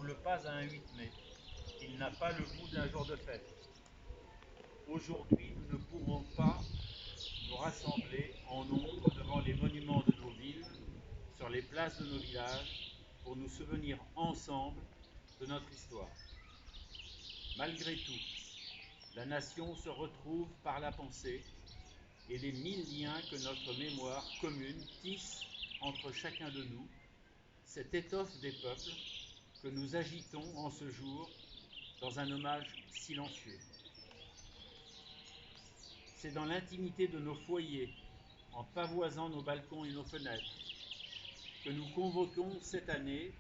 ressemble pas à un 8 mai. Il n'a pas le goût d'un jour de fête. Aujourd'hui, nous ne pourrons pas nous rassembler en nombre devant les monuments de nos villes, sur les places de nos villages, pour nous souvenir ensemble de notre histoire. Malgré tout, la nation se retrouve par la pensée et les 1000 liens que notre mémoire commune tisse entre chacun de nous, cette étoffe des peuples que nous agitons en ce jour dans un hommage silencieux. C'est dans l'intimité de nos foyers, en pavoisant nos balcons et nos fenêtres, que nous convoquons cette année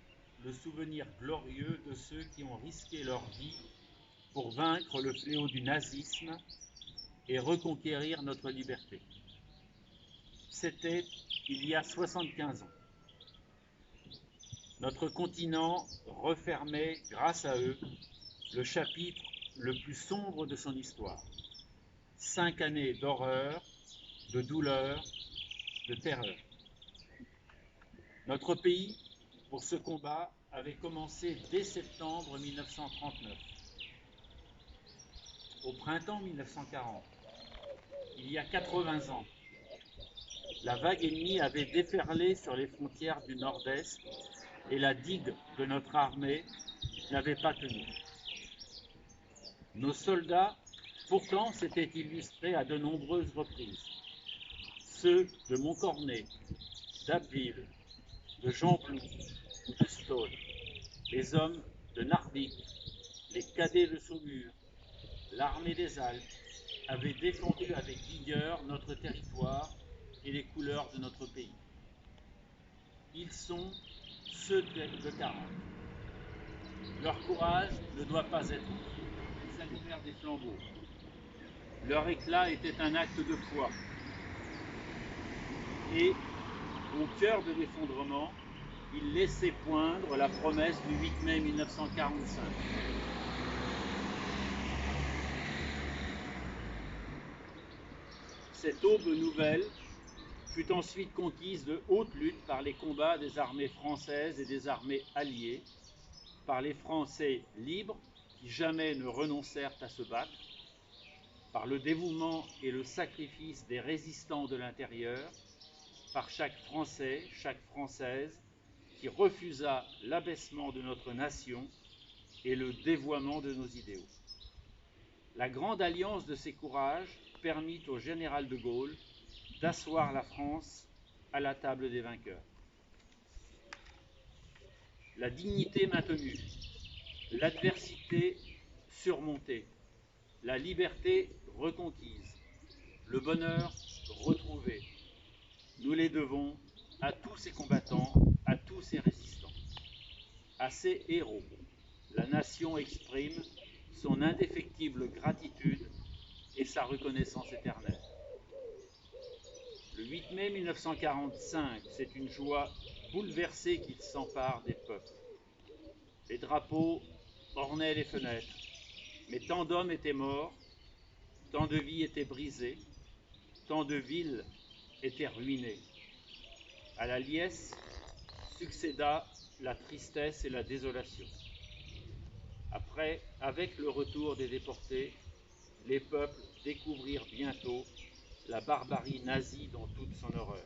le souvenir glorieux de ceux qui ont risqué leur vie pour vaincre le fléau du nazisme et reconquérir notre liberté. C'était il y a 75 ans. Notre continent refermait, grâce à eux, le chapitre le plus sombre de son histoire. 5 années d'horreur, de douleur, de terreur. Notre pays, pour ce combat, avait commencé dès septembre 1939. Au printemps 1940, il y a 80 ans, la vague ennemie avait déferlé sur les frontières du Nord-Est et la digue de notre armée n'avait pas tenu. Nos soldats, pourtant, s'étaient illustrés à de nombreuses reprises. Ceux de Montcornet, d'Abbeville, de Gembloux, de Stone, les hommes de Narvik, les cadets de Saumur, l'armée des Alpes, avaient défendu avec vigueur notre territoire et les couleurs de notre pays. Ils sont ceux de 40. Leur courage ne doit pas être oublié. Ils allumèrent des flambeaux. Leur éclat était un acte de foi. Et, au cœur de l'effondrement, ils laissaient poindre la promesse du 8 mai 1945. Cette aube nouvelle fut ensuite conquise de haute lutte par les combats des armées françaises et des armées alliées, par les Français libres qui jamais ne renoncèrent à se battre, par le dévouement et le sacrifice des résistants de l'intérieur, par chaque Français, chaque Française qui refusa l'abaissement de notre nation et le dévoiement de nos idéaux. La grande alliance de ces courages permit au général de Gaulle d'asseoir la France à la table des vainqueurs. La dignité maintenue, l'adversité surmontée, la liberté reconquise, le bonheur retrouvé. Nous les devons à tous ces combattants, à tous ces résistants. À ces héros, la nation exprime son indéfectible gratitude et sa reconnaissance éternelle. Le 8 mai 1945, c'est une joie bouleversée qui s'empare des peuples. Les drapeaux ornaient les fenêtres, mais tant d'hommes étaient morts, tant de vies étaient brisées, tant de villes étaient ruinées. À la liesse succéda la tristesse et la désolation. Après, avec le retour des déportés, les peuples découvrirent bientôt la barbarie nazie dans toute son horreur.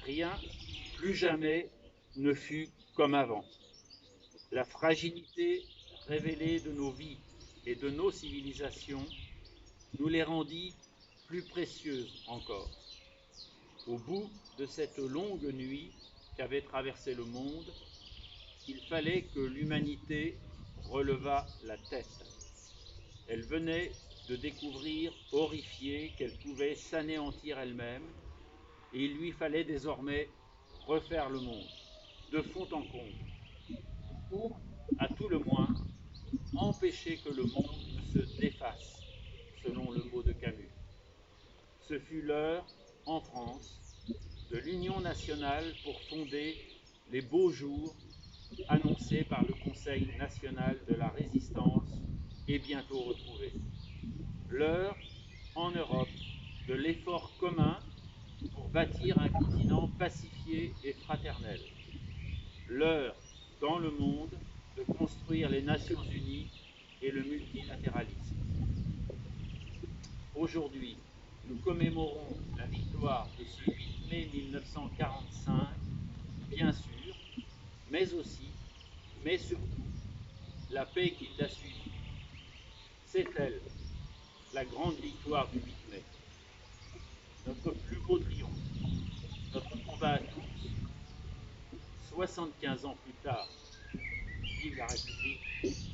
Rien, plus jamais, ne fut comme avant. La fragilité révélée de nos vies et de nos civilisations nous les rendit plus précieuses encore. Au bout de cette longue nuit qu'avait traversée le monde, il fallait que l'humanité relevât la tête. Elle venait de découvrir, horrifiée, qu'elle pouvait s'anéantir elle-même, et il lui fallait désormais refaire le monde, de fond en comble, ou, à tout le moins, empêcher que le monde ne se défasse, selon le mot de Camus. Ce fut l'heure, en France, de l'Union nationale pour fonder les beaux jours annoncés par le Conseil national de la résistance et bientôt retrouvés. L'heure, en Europe, de l'effort commun pour bâtir un continent pacifié et fraternel. L'heure dans le monde de construire les Nations Unies et le multilatéralisme. Aujourd'hui, nous commémorons la victoire de ce 8 mai 1945, bien sûr, mais aussi, mais surtout, la paix qui l'a suivie. C'est elle, la grande victoire du 8 mai. Notre plus beau triomphe, notre combat à tous, 75 ans plus tard. Vive la République!